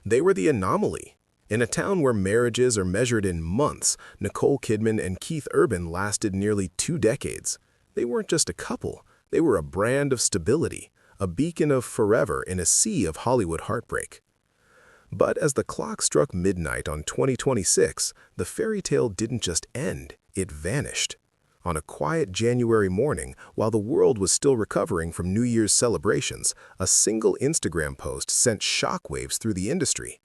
They were the anomaly. In a town where marriages are measured in months, Nicole Kidman and Keith Urban lasted nearly 2 decades. They weren't just a couple, they were a brand of stability, a beacon of forever in a sea of Hollywood heartbreak. But as the clock struck midnight on 2026, the fairy tale didn't just end, it vanished. On a quiet January morning, while the world was still recovering from New Year's celebrations, a single Instagram post sent shockwaves through the industry.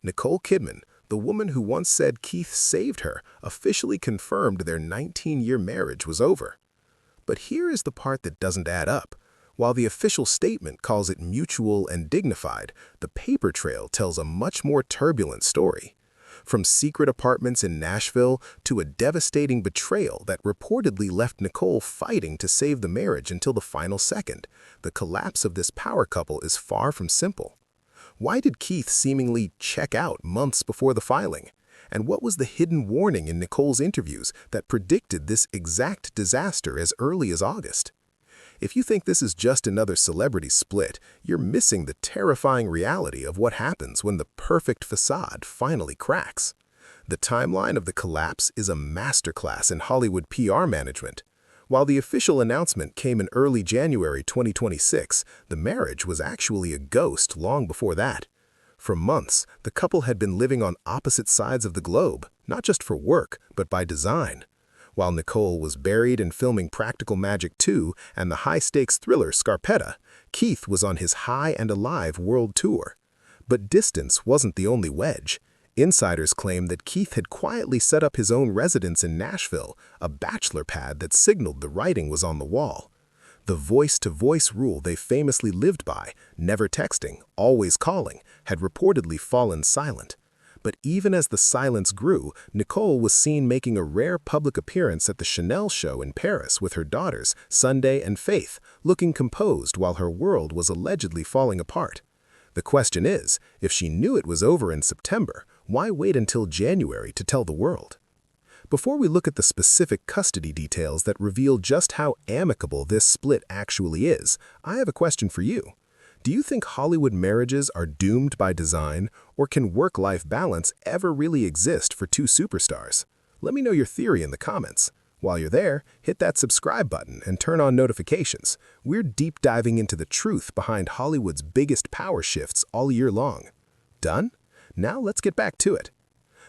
Nicole Kidman, the woman who once said Keith saved her, officially confirmed their 19-year marriage was over. But here is the part that doesn't add up. While the official statement calls it mutual and dignified, the paper trail tells a much more turbulent story. From secret apartments in Nashville to a devastating betrayal that reportedly left Nicole fighting to save the marriage until the final second, the collapse of this power couple is far from simple. Why did Keith seemingly check out months before the filing? And what was the hidden warning in Nicole's interviews that predicted this exact disaster as early as August? If you think this is just another celebrity split, you're missing the terrifying reality of what happens when the perfect facade finally cracks. The timeline of the collapse is a masterclass in Hollywood PR management. While the official announcement came in early January 2026, the marriage was actually a ghost long before that. For months, the couple had been living on opposite sides of the globe, not just for work, but by design. While Nicole was buried in filming Practical Magic 2 and the high-stakes thriller Scarpetta, Keith was on his High and Alive world tour. But distance wasn't the only wedge. Insiders claim that Keith had quietly set up his own residence in Nashville, a bachelor pad that signaled the writing was on the wall. The voice-to-voice rule they famously lived by, never texting, always calling, had reportedly fallen silent. But even as the silence grew, Nicole was seen making a rare public appearance at the Chanel show in Paris with her daughters, Sunday and Faith, looking composed while her world was allegedly falling apart. The question is, if she knew it was over in September, why wait until January to tell the world? Before we look at the specific custody details that reveal just how amicable this split actually is, I have a question for you. Do you think Hollywood marriages are doomed by design, or can work-life balance ever really exist for two superstars? Let me know your theory in the comments. While you're there, hit that subscribe button and turn on notifications. We're deep diving into the truth behind Hollywood's biggest power shifts all year long. Done? Now let's get back to it.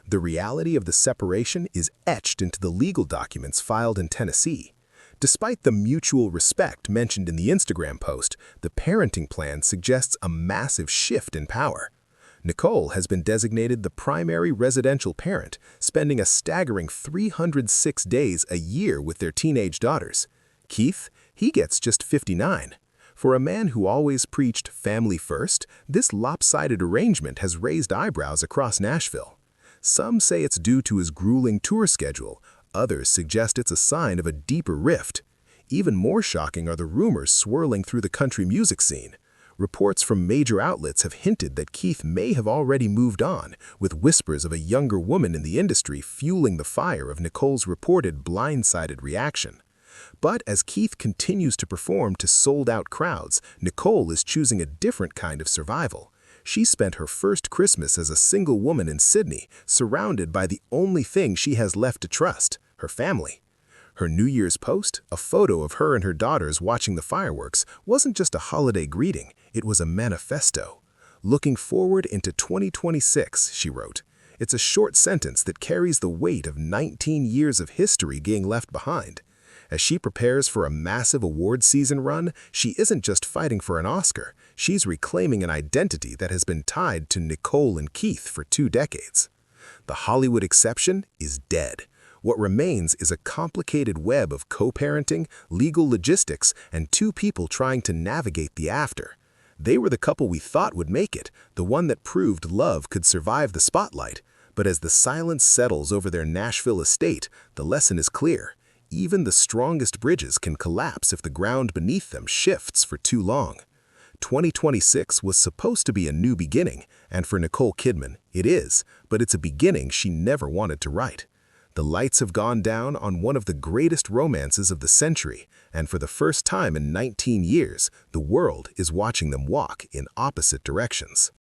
The reality of the separation is etched into the legal documents filed in Tennessee. Despite the mutual respect mentioned in the Instagram post, the parenting plan suggests a massive shift in power. Nicole has been designated the primary residential parent, spending a staggering 306 days a year with their teenage daughters. Keith, he gets just 59. For a man who always preached family first, this lopsided arrangement has raised eyebrows across Nashville. Some say it's due to his grueling tour schedule. Others suggest it's a sign of a deeper rift. Even more shocking are the rumors swirling through the country music scene. Reports from major outlets have hinted that Keith may have already moved on, with whispers of a younger woman in the industry fueling the fire of Nicole's reported blindsided reaction. But as Keith continues to perform to sold-out crowds, Nicole is choosing a different kind of survival. She spent her first Christmas as a single woman in Sydney, surrounded by the only thing she has left to trust, her family. Her New Year's post, a photo of her and her daughters watching the fireworks, wasn't just a holiday greeting, it was a manifesto. Looking forward into 2026, she wrote. It's a short sentence that carries the weight of 19 years of history being left behind. As she prepares for a massive award season run, she isn't just fighting for an Oscar, she's reclaiming an identity that has been tied to Nicole and Keith for 2 decades. The Hollywood exception is dead. What remains is a complicated web of co-parenting, legal logistics, and 2 people trying to navigate the after. They were the couple we thought would make it, the one that proved love could survive the spotlight. But as the silence settles over their Nashville estate, the lesson is clear. Even the strongest bridges can collapse if the ground beneath them shifts for too long. 2026 was supposed to be a new beginning, and for Nicole Kidman, it is, but it's a beginning she never wanted to write. The lights have gone down on one of the greatest romances of the century, and for the first time in 19 years, the world is watching them walk in opposite directions.